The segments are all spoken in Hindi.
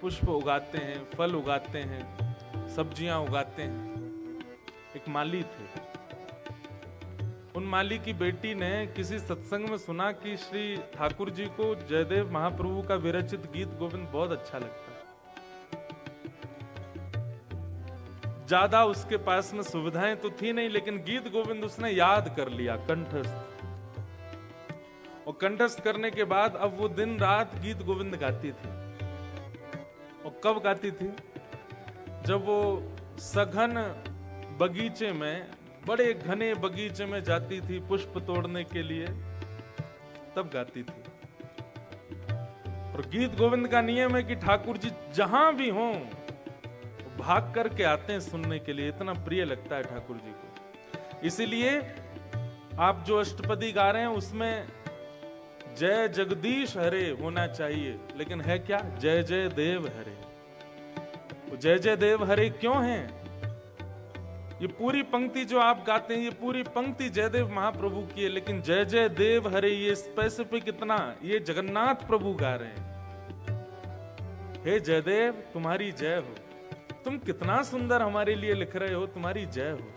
पुष्प उगाते हैं, फल उगाते हैं, सब्जियां उगाते हैं। एक माली थे। उन माली की बेटी ने किसी सत्संग में सुना कि श्री ठाकुर जी को जयदेव महाप्रभु का विरचित गीत गोविंद बहुत अच्छा लगता है। ज्यादा उसके पास में सुविधाएं तो थी नहीं, लेकिन गीत गोविंद उसने याद कर लिया कंठस्थ। और कंठस्थ करने के बाद अब वो दिन रात गीत गोविंद गाती थी। और कब गाती थी? जब वो सघन बगीचे में, बड़े घने बगीचे में जाती थी पुष्प तोड़ने के लिए, तब गाती थी। और गीत गोविंद का नियम है कि ठाकुर जी जहां भी हों भाग करके आते हैं सुनने के लिए, इतना प्रिय लगता है ठाकुर जी को। इसीलिए आप जो अष्टपदी गा रहे हैं उसमें जय जगदीश हरे होना चाहिए, लेकिन है क्या? जय जय देव हरे। तो जय जय देव हरे क्यों है? ये पूरी पंक्ति जो आप गाते हैं, ये पूरी पंक्ति जयदेव महाप्रभु की है, लेकिन जय जय देव हरे ये स्पेसिफिक इतना, ये जगन्नाथ प्रभु गा रहे हैं। हे जयदेव तुम्हारी जय हो, तुम कितना सुंदर हमारे लिए लिख रहे हो, तुम्हारी जय हो।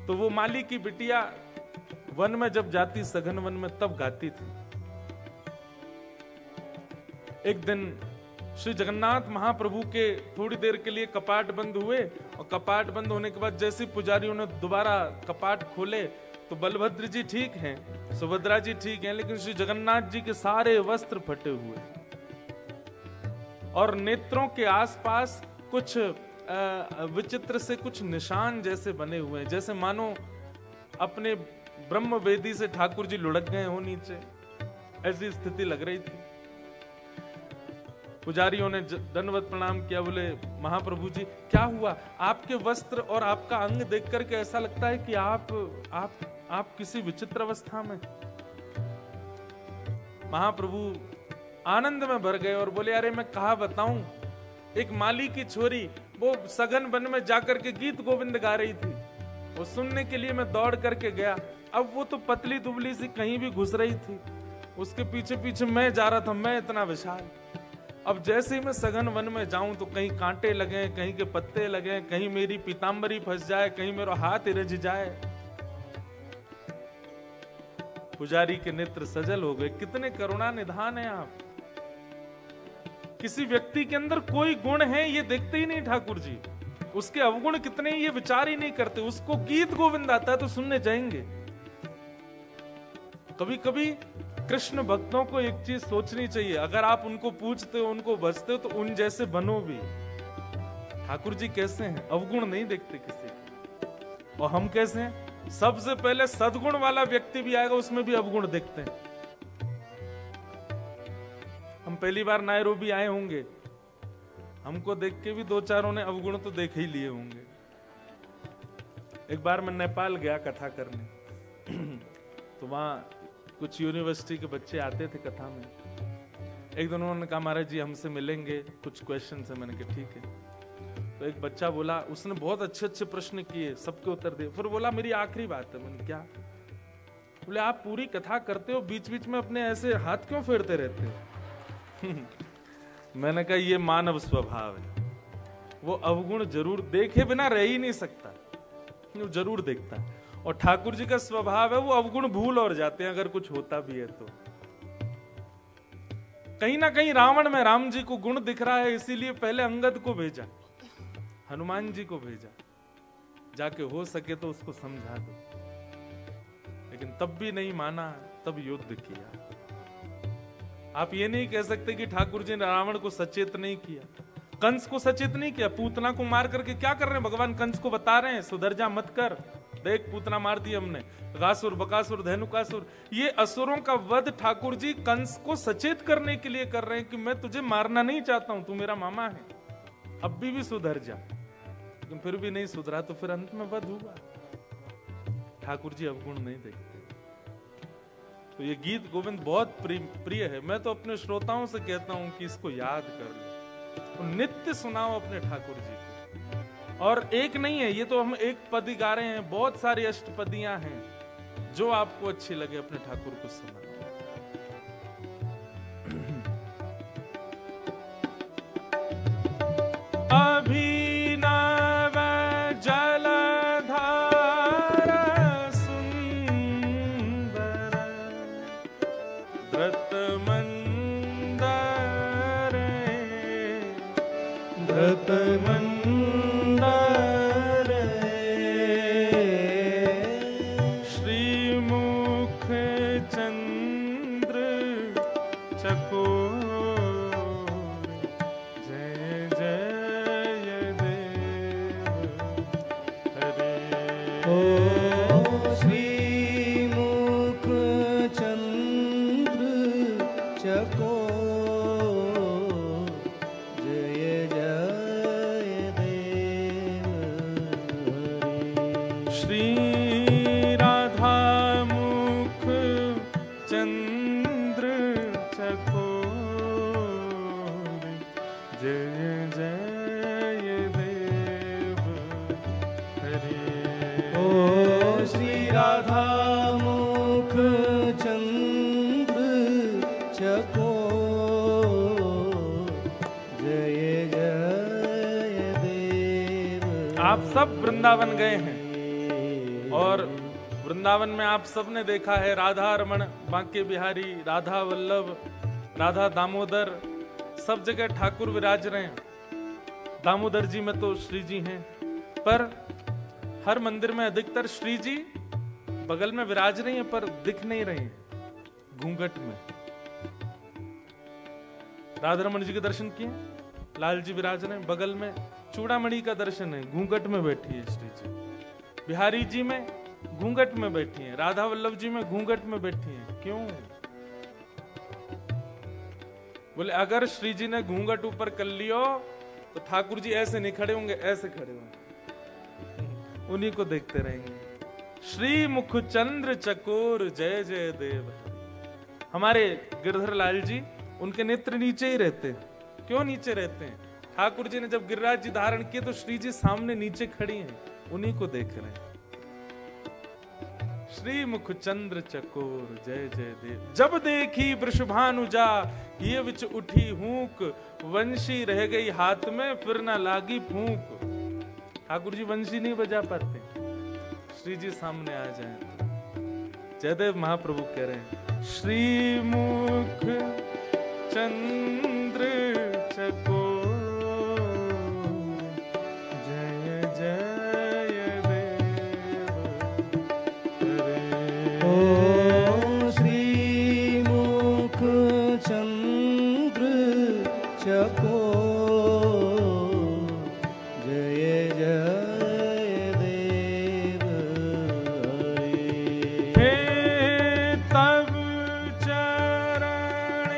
तो वो माली की बिटिया वन में जब जाती, सघन वन में, तब गाती थी। एक दिन श्री जगन्नाथ महाप्रभु के थोड़ी देर के लिए कपाट बंद हुए, और कपाट बंद होने के बाद जैसे पुजारियों ने दोबारा कपाट खोले तो बलभद्र जी ठीक हैं, सुभद्रा जी ठीक हैं, लेकिन श्री जगन्नाथ जी के सारे वस्त्र फटे हुए और नेत्रों के आसपास कुछ विचित्र से कुछ निशान जैसे बने हुए हैं, जैसे मानो अपने ब्रह्म वेदी से ठाकुर जी लुढ़क गए हो नीचे, ऐसी स्थिति लग रही थी। पुजारियों ने दंडवत प्रणाम किया, बोले महाप्रभु जी क्या हुआ? आपके वस्त्र और आपका अंग देख करके ऐसा लगता है कि आप किसी विचित्र अवस्था में। महाप्रभु आनंद में भर गए और बोले अरे मैं कहा बताऊं, एक माली की छोरी वो सघन वन में जाकर के गीत गोविंद गा रही थी, वो सुनने के लिए मैं दौड़ करके गया। अब वो तो पतली दुबली सी कहीं भी घुस रही थी, उसके पीछे पीछे मैं जा रहा था, मैं इतना विशाल। अब जैसे ही मैं सघन वन में जाऊं तो कहीं कांटे लगे, कहीं के पत्ते लगे, कहीं मेरी पीतांबरी फंस जाए, कहीं मेरा हाथ इरझ जाए। पुजारी के नेत्र सजल हो गए। कितने करुणा निधान है आप। किसी व्यक्ति के अंदर कोई गुण है ये देखते ही नहीं ठाकुर जी, उसके अवगुण कितने ये विचार ही नहीं करते। उसको गीत गोविंद आता है तो सुनने जाएंगे। कभी कभी कृष्ण भक्तों को एक चीज सोचनी चाहिए, अगर आप उनको पूछते हो, उनको बचते हो, तो उन जैसे बनो भी। ठाकुर जी कैसे हैं? अवगुण नहीं देखते किसी के। और हम कैसे हैं? सबसे पहले सद्गुण वाला व्यक्ति भी आएगा, उसमें भी अवगुण देखते हैं। हम पहली बार नायरोबी आए होंगे, हमको देख के भी दो चारों ने अवगुण तो देख ही लिए होंगे। एक बार मैं नेपाल गया कथा करने तो वहां कुछ यूनिवर्सिटी के बच्चे आते थे कथा में। एक दिन उन्होंने कहा महाराज जी हमसे मिलेंगे, कुछ क्वेश्चन है। मैंने कहा ठीक है। तो एक बच्चा बोला, उसने बहुत अच्छे अच्छे प्रश्न किए, सबके उत्तर दिए। फिर बोला मेरी आखिरी बात है। मैंने क्या? बोले आप पूरी कथा करते हो, बीच बीच में अपने ऐसे हाथ क्यों फेरते रहते हो? मैंने कहा ये मानव स्वभाव है, वो अवगुण जरूर देखे बिना रह ही नहीं सकता, वो जरूर देखता है। और ठाकुर जी का स्वभाव है वो अवगुण भूल और जाते हैं अगर कुछ होता भी है तो। कहीं ना कहीं रावण में राम जी को गुण दिख रहा है, इसीलिए पहले अंगद को भेजा, हनुमान जी को भेजा, जाके हो सके तो उसको समझा दो। लेकिन तब भी नहीं माना, तब युद्ध किया। आप ये नहीं कह सकते कि ठाकुर जी ने रावण को सचेत नहीं किया, कंस को सचेत नहीं किया। पूतना को मार करके क्या कर रहे हैं? भगवान कंस को बता रहे हैं सुधर जा मत कर, देख पूतना मार दी हमने, गासुर बकासुर धेनुकासुर। ये असुरों का वध ठाकुर जी कंस को सचेत करने के लिए कर रहे हैं कि मैं तुझे मारना नहीं चाहता हूं, तू मेरा मामा है, अब भी सुधर जा। लेकिन फिर भी नहीं सुधरा तो फिर अंत में वध हुआ। ठाकुर जी अवगुण नहीं देखते। तो ये गीत गोविंद बहुत प्रिय है। मैं तो अपने श्रोताओं से कहता हूं कि इसको याद कर लो, नित्य सुनाओ अपने ठाकुर जी को। और एक नहीं है ये, तो हम एक पद गा रहे हैं, बहुत सारी अष्टपदियां हैं। जो आपको अच्छी लगे अपने ठाकुर को सुनाओ। व्रत मंदर व्रत मंदर श्रीमुख चंद्र चकोर जय जय देव हरे। ओ श्रीमुख चंद्र चकोर जय जय देव हरे। श्री राधा मुख चंद्र चकोर जय जय देव हरे। ओ श्री राधा मुख चंद्र चकोर जय जय देव। आप सब वृंदावन गए हैं और वृंदावन में आप सब ने देखा है राधा रमण, बांके बिहारी, राधा वल्लभ, राधा दामोदर, सब जगह ठाकुर विराज रहे हैं। दामोदर जी में तो श्री जी हैं, पर हर मंदिर में अधिकतर श्री जी बगल में विराज रही हैं, पर दिख नहीं रही हैं, घूंघट में। राधा रमण जी के दर्शन किए, लाल जी विराज रहे हैं, बगल में चूड़ामणि का दर्शन है, घूंघट में बैठी है श्री जी। बिहारी जी में घूंघट में बैठी हैं, राधा वल्लभ जी में घूंघट में बैठी हैं। क्यों? बोले अगर श्री जी ने घूंघट ऊपर कर लियो तो ठाकुर जी ऐसे नहीं खड़े होंगे, ऐसे खड़े होंगे, उन्हीं को देखते रहेंगे। श्री मुख चंद्र चकोर जय जय देव। हमारे गिरधर लाल जी, उनके नेत्र नीचे ही रहते हैं। क्यों नीचे रहते हैं? ठाकुर जी ने जब गिरिराज जी धारण किए तो श्री जी सामने नीचे खड़ी हैं, उन्हीं को देख रहे हैं। श्री मुख चंद्र चकोर जय जय देव। जब देखी वृषभानुजा ये विच उठी हूक, वंशी रह गई हाथ में फिर ना लागी फूंक। ठाकुर जी वंशी नहीं बजा पाते, श्री जी सामने आ जाए। जयदेव महाप्रभु कह रहे हैं श्री मुख चंद्र चकोर जय जय देव हरे। ओ श्री मुख चंद्र चकोर जय जय देव हरे। हे तब चरण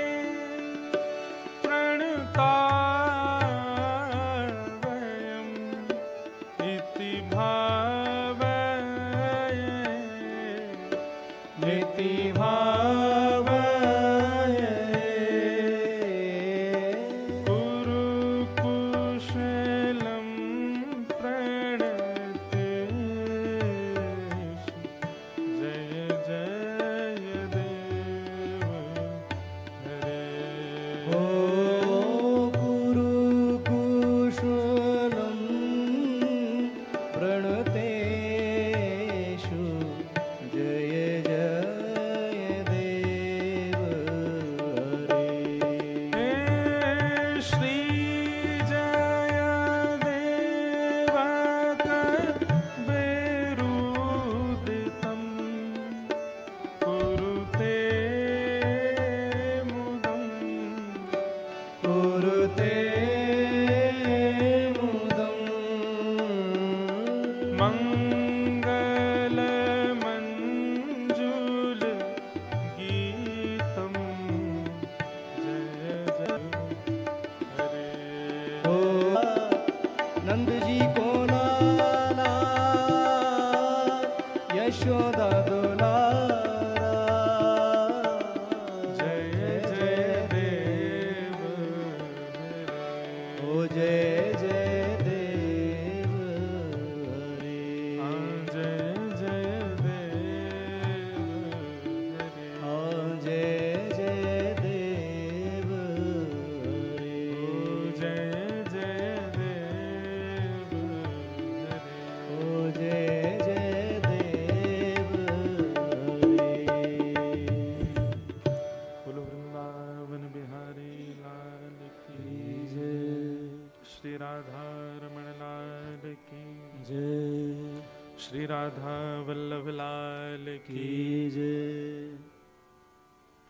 श्री राधा वल्लभ लाल की की जय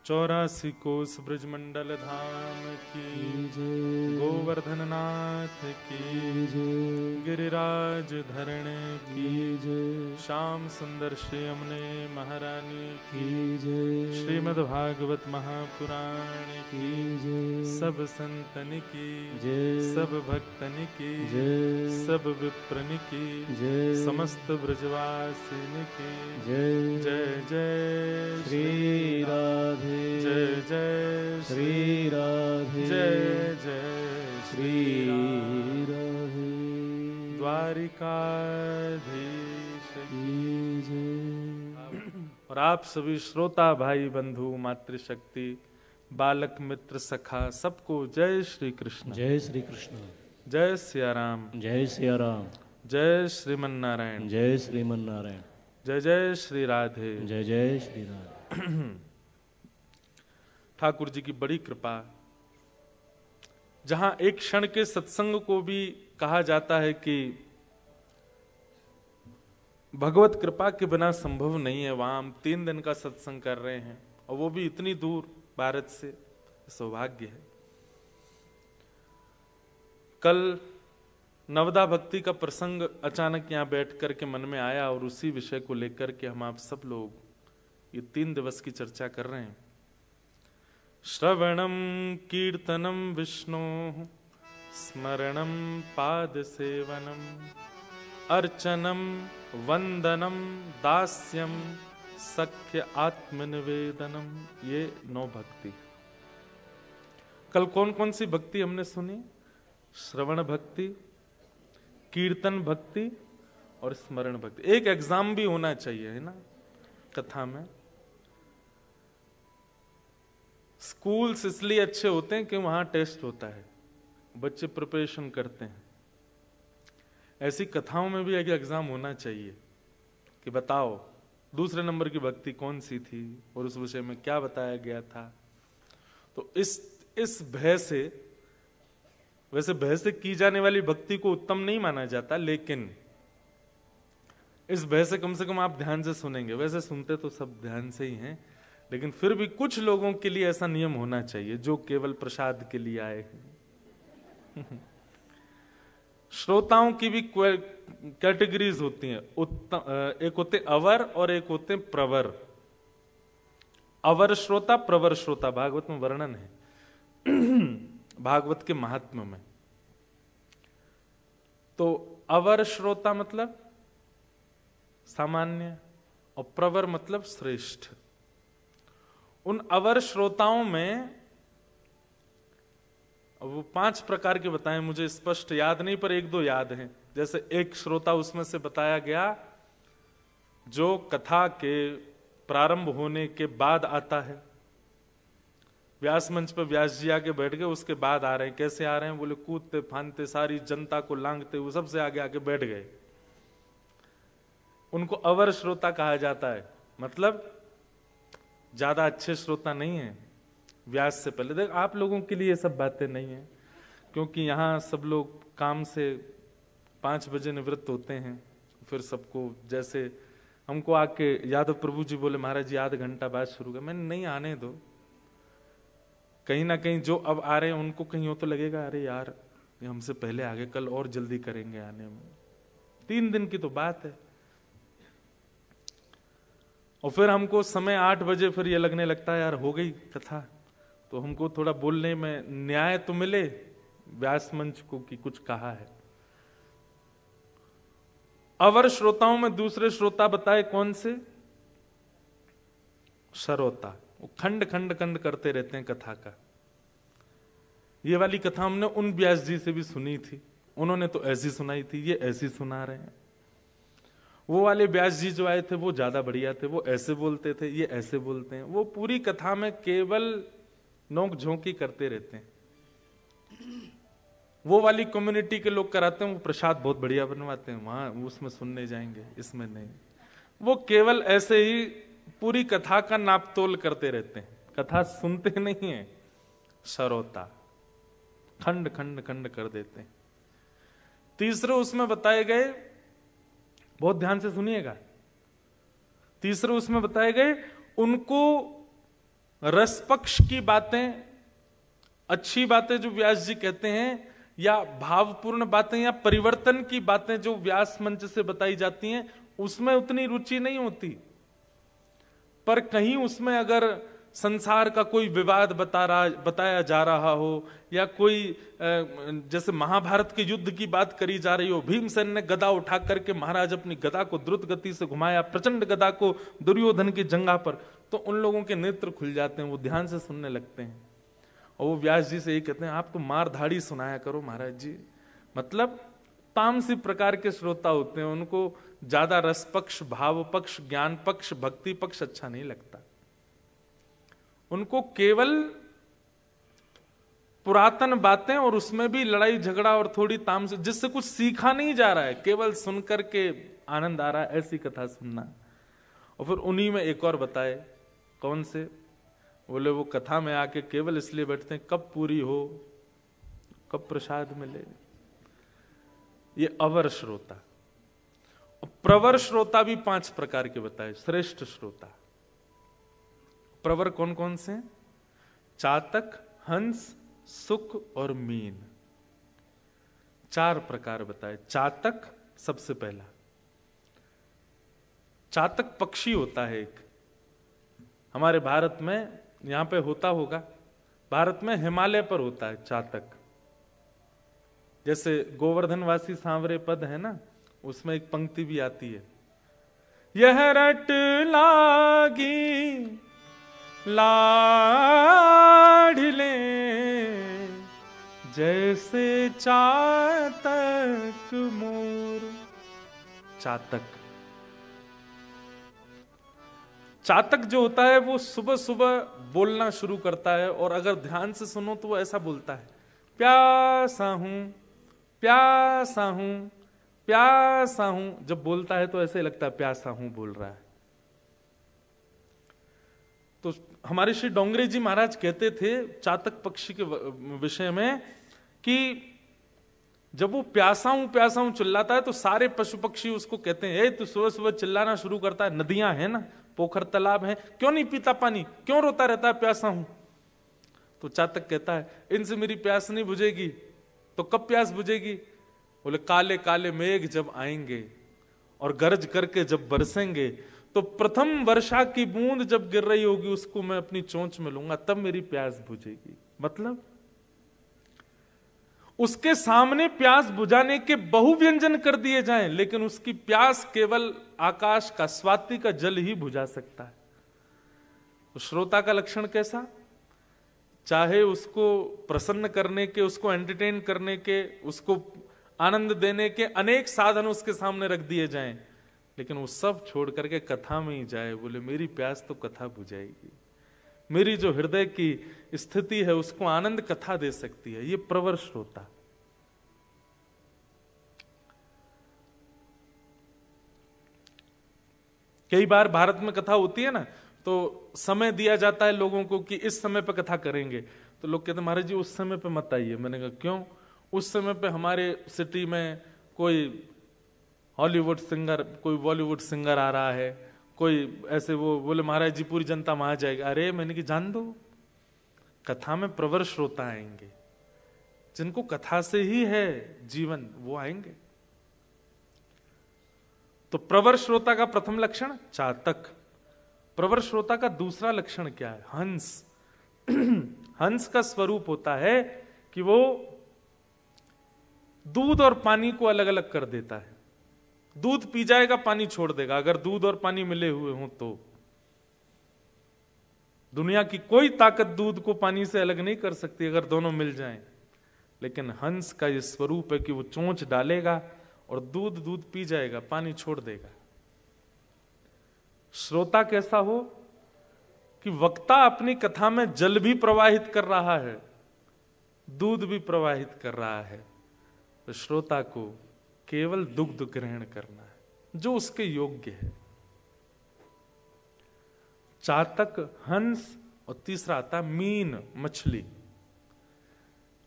84 कोस ब्रजमंडल धाम की जय गोवर्धन नाथ की जय गिरिराज धरण की जय श्याम सुंदर श्री यमुने महारानी की की जय श्रीमद् भागवत महापुराण की जय सब संतन की जय सब भक्तन की जय सब विप्रन की जय समस्त ब्रजवासिन की जय जय जय श्री राधे जय जय श्री राधे जय जय श्री राधे द्वारिकाधीश की जय और आप सभी श्रोता भाई बंधु मातृशक्ति बालक मित्र सखा सबको जय श्री कृष्ण जय श्री कृष्ण जय सिया राम जय सिया राम जय श्रीमन नारायण जय श्रीमन नारायण जय जय श्री राधे जय जय श्री राधे ठाकुर जी की बड़ी कृपा जहां एक क्षण के सत्संग को भी कहा जाता है कि भगवत कृपा के बिना संभव नहीं है, वहां हम 3 दिन का सत्संग कर रहे हैं और वो भी इतनी दूर भारत से, सौभाग्य है। कल नवदा भक्ति का प्रसंग अचानक यहां बैठ करके मन में आया और उसी विषय को लेकर के हम आप सब लोग ये 3 दिवस की चर्चा कर रहे हैं। श्रवणम कीर्तनम विष्णु स्मरणम पाद सेवनम अर्चनम वंदनम दास्यम सख्य आत्मनिवेदनम, ये 9 भक्ति। कल कौन कौन सी भक्ति हमने सुनी? श्रवण भक्ति, कीर्तन भक्ति और स्मरण भक्ति। एक एग्जाम भी होना चाहिए, है ना, कथा में। स्कूल्स इसलिए अच्छे होते हैं कि वहां टेस्ट होता है, बच्चे प्रिपरेशन करते हैं। ऐसी कथाओं में भी एक एग्जाम होना चाहिए कि बताओ दूसरे नंबर की भक्ति कौन सी थी और उस विषय में क्या बताया गया था। तो इस भय से, वैसे भय से की जाने वाली भक्ति को उत्तम नहीं माना जाता, लेकिन इस भय से कम आप ध्यान से सुनेंगे। वैसे सुनते तो सब ध्यान से ही हैं, लेकिन फिर भी कुछ लोगों के लिए ऐसा नियम होना चाहिए जो केवल प्रसाद के लिए आए हैं। श्रोताओं की भी कैटेगरीज होती हैं। एक होते अवर और एक होते प्रवर। अवर श्रोता, प्रवर श्रोता, भागवत में वर्णन है भागवत के महात्म्य में। तो अवर श्रोता मतलब सामान्य और प्रवर मतलब श्रेष्ठ। उन अवर श्रोताओं में वो 5 प्रकार के बताएं, मुझे स्पष्ट याद नहीं पर 1-2 याद हैं। जैसे एक श्रोता उसमें से बताया गया जो कथा के प्रारंभ होने के बाद आता है। व्यास मंच पर व्यास जी आके बैठ गए, उसके बाद आ रहे हैं। कैसे आ रहे हैं? बोले कूदते फांदते, सारी जनता को लांघते हुए सबसे आगे आके बैठ गए। उनको अवर श्रोता कहा जाता है। मतलब ज्यादा अच्छे श्रोता नहीं है व्यास से पहले। देख, आप लोगों के लिए ये सब बातें नहीं है, क्योंकि यहाँ सब लोग काम से 5 बजे निवृत्त होते हैं। फिर सबको, जैसे हमको आके यादव प्रभु जी बोले महाराज जी आध घंटा बाद शुरू कर, मैंने नहीं, आने दो। कहीं ना कहीं जो अब आ रहे हैं उनको कहीं हो तो लगेगा अरे यार ये हमसे पहले आ गए, कल और जल्दी करेंगे आने में। 3 दिन की तो बात है। और फिर हमको समय 8 बजे फिर ये लगने लगता है यार हो गई कथा, तो हमको थोड़ा बोलने में न्याय तो मिले व्यास मंच को कि कुछ कहा है। अवर श्रोताओं में दूसरे श्रोता बताए कौन से? श्रोता। वो खंड खंड खंड करते रहते हैं कथा का। ये वाली कथा हमने उन व्यास जी से भी सुनी थी, उन्होंने तो ऐसी सुनाई थी, ये ऐसी सुना रहे हैं। वो वाले व्यास जी जो आए थे वो ज्यादा बढ़िया थे, वो ऐसे बोलते थे, ये ऐसे बोलते हैं। वो पूरी कथा में केवल नोक झोंकी करते रहते हैं। वो वाली कम्युनिटी के लोग कराते हैं, वो प्रसाद बहुत बढ़िया बनवाते हैं, वहां उसमें सुनने जाएंगे, इसमें नहीं। वो केवल ऐसे ही पूरी कथा का नापतोल करते रहते हैं, कथा सुनते नहीं है। श्रोता खंड खंड खंड कर देते हैं। तीसरे उसमें बताए गए बहुत ध्यान से सुनिएगा। तीसरे उसमें बताए गए उनको रस पक्ष की बातें, अच्छी बातें जो व्यास जी कहते हैं, या भावपूर्ण बातें या परिवर्तन की बातें जो व्यास मंच से बताई जाती हैं, उसमें उतनी रुचि नहीं होती। पर कहीं उसमें अगर संसार का कोई विवाद बताया जा रहा हो, या कोई जैसे महाभारत के युद्ध की बात करी जा रही हो, भीमसेन ने गदा उठा करके महाराज अपनी गदा को द्रुत गति से घुमाया, प्रचंड गदा को दुर्योधन की जंगा पर, तो उन लोगों के नेत्र खुल जाते हैं, वो ध्यान से सुनने लगते हैं। और वो व्यास जी से यही कहते हैं, आप तो मार धाड़ी सुनाया करो महाराज जी। मतलब तामसी प्रकार के श्रोता होते हैं, उनको ज्यादा रस पक्ष, भाव पक्ष, ज्ञान पक्ष, भक्ति पक्ष अच्छा नहीं लगता। उनको केवल पुरातन बातें, और उसमें भी लड़ाई झगड़ा और थोड़ी तामसी, जिससे कुछ सीखा नहीं जा रहा है, केवल सुनकर के आनंद आ रहा है, ऐसी कथा सुनना। और फिर उन्हीं में एक और बताए, कौन से? बोले वो कथा में आके केवल इसलिए बैठते हैं कब पूरी हो, कब प्रसाद मिले। ये अवर श्रोता। और प्रवर श्रोता भी 5 प्रकार के बताए। श्रेष्ठ श्रोता। प्रवर कौन कौन से? चातक, हंस, सुक और मीन। 4 प्रकार बताए। चातक सबसे पहला। चातक पक्षी होता है एक, हमारे भारत में, यहां पे होता होगा, भारत में हिमालय पर होता है चातक। जैसे गोवर्धनवासी सांवरे पद है ना, उसमें एक पंक्ति भी आती है, यह रट लागी लाढ़ले जैसे चातक मोर। चातक, चातक जो होता है वो सुबह सुबह बोलना शुरू करता है, और अगर ध्यान से सुनो तो वो ऐसा बोलता है, प्यासा हूं, प्यासा हूं, प्यासा हूं। जब बोलता है तो ऐसे लगता है प्यासा हूं बोल रहा है। तो हमारे श्री डोंगरे जी महाराज कहते थे चातक पक्षी के विषय में कि जब वो प्यासा हूं चिल्लाता है तो सारे पशु पक्षी उसको कहते हैं, ए तू सुबह सुबह चिल्लाना शुरू करता है, नदियां हैं ना, पोखर तालाब है, क्यों नहीं पीता पानी, क्यों रोता रहता है प्यासा हूं? तो चातक कहता है, इनसे मेरी प्यास नहीं बुझेगी तो कब प्यास बुझेगी? बोले काले काले मेघ जब आएंगे और गरज करके जब बरसेंगे, तो प्रथम वर्षा की बूंद जब गिर रही होगी उसको मैं अपनी चोंच में लूंगा, तब मेरी प्यास बुझेगी। मतलब उसके सामने प्यास बुझाने के बहुव्यंजन कर दिए जाएं, लेकिन उसकी प्यास केवल आकाश का, स्वाति का जल ही बुझा सकता है। तो श्रोता का लक्षण कैसा? चाहे उसको प्रसन्न करने के, उसको एंटरटेन करने के, उसको आनंद देने के अनेक साधन उसके सामने रख दिए जाएं, लेकिन वो सब छोड़ करके कथा में ही जाए। बोले मेरी प्यास तो कथा बुझाएगी, मेरी जो हृदय की स्थिति है उसको आनंद कथा दे सकती है। ये प्रवर श्रोता। कई बार भारत में कथा होती है ना, तो समय दिया जाता है लोगों को कि इस समय पे कथा करेंगे, तो लोग कहते हैं महाराज जी उस समय पे मत आइए। मैंने कहा क्यों? उस समय पे हमारे सिटी में कोई हॉलीवुड सिंगर, कोई बॉलीवुड सिंगर आ रहा है, कोई ऐसे, वो बोले महाराज जी पूरी जनता वहां जाएगी। अरे मैंने कि जान दो, कथा में प्रवर श्रोता आएंगे, जिनको कथा से ही है जीवन, वो आएंगे। तो प्रवर श्रोता का प्रथम लक्षण चातक। प्रवर श्रोता का दूसरा लक्षण क्या है? हंस। हंस का स्वरूप होता है कि वो दूध और पानी को अलग अलग कर देता है। दूध पी जाएगा, पानी छोड़ देगा, अगर दूध और पानी मिले हुए हों तो। दुनिया की कोई ताकत दूध को पानी से अलग नहीं कर सकती अगर दोनों मिल जाएं। लेकिन हंस का ये स्वरूप है कि वो चोंच डालेगा और दूध पी जाएगा, पानी छोड़ देगा। श्रोता कैसा हो कि वक्ता अपनी कथा में जल भी प्रवाहित कर रहा है, दूध भी प्रवाहित कर रहा है, तो श्रोता को केवल दुग्ध ग्रहण करना है जो उसके योग्य है। चातक, हंस, और तीसरा आता मीन, मछली।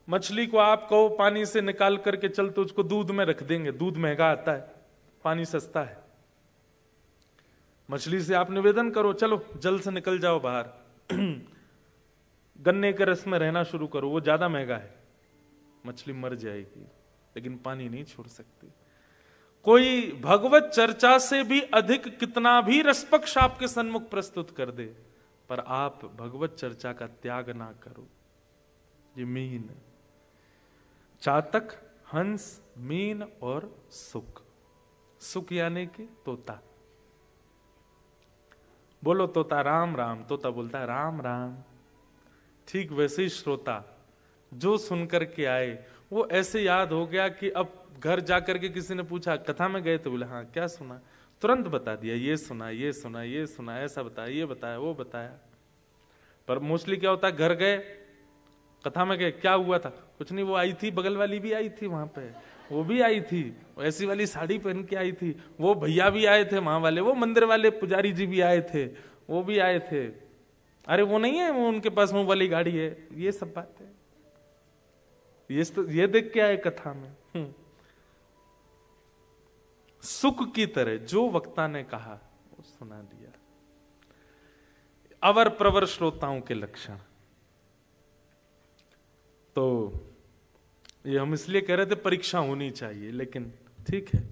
मछली को आप कहो पानी से निकाल करके चल, तो उसको दूध में रख देंगे, दूध महंगा आता है, पानी सस्ता है। मछली से आप निवेदन करो, चलो जल से निकल जाओ बाहर, गन्ने के रस में रहना शुरू करो, वो ज्यादा महंगा है, मछली मर जाएगी, लेकिन पानी नहीं छोड़ सकती। कोई भगवत चर्चा से भी अधिक कितना भी रसपक्ष आपके सन्मुख प्रस्तुत कर दे, पर आप भगवत चर्चा का त्याग ना करो। ये मीन, चातक, हंस, मीन और सुक। सुक यानी कि तोता। बोलो तोता राम राम, तोता बोलता है राम राम। ठीक वैसे ही श्रोता जो सुनकर के आए, वो ऐसे याद हो गया कि अब घर जाकर के किसी ने पूछा कथा में गए तो बोले हाँ, क्या सुना, तुरंत बता दिया, ये सुना, ये सुना, ये सुना, ऐसा बताया, ये बताया, वो बताया। पर मोस्टली क्या होता है, घर गए, कथा में गए, क्या हुआ था, कुछ नहीं, वो आई थी, बगल वाली भी आई थी वहां पे, वो भी आई थी, ऐसी वाली साड़ी पहन के आई थी, वो भैया भी आए थे वहां वाले, वो मंदिर वाले पुजारी जी भी आए थे, वो भी आए थे, अरे वो नहीं है, वो उनके पास वो वाली गाड़ी है, ये सब बातें, ये देख के आए कथा में। सुख की तरह जो वक्ता ने कहा वो सुना दिया। अवर प्रवर श्रोताओं के लक्षण। तो ये हम इसलिए कह रहे थे परीक्षा होनी चाहिए, लेकिन ठीक है।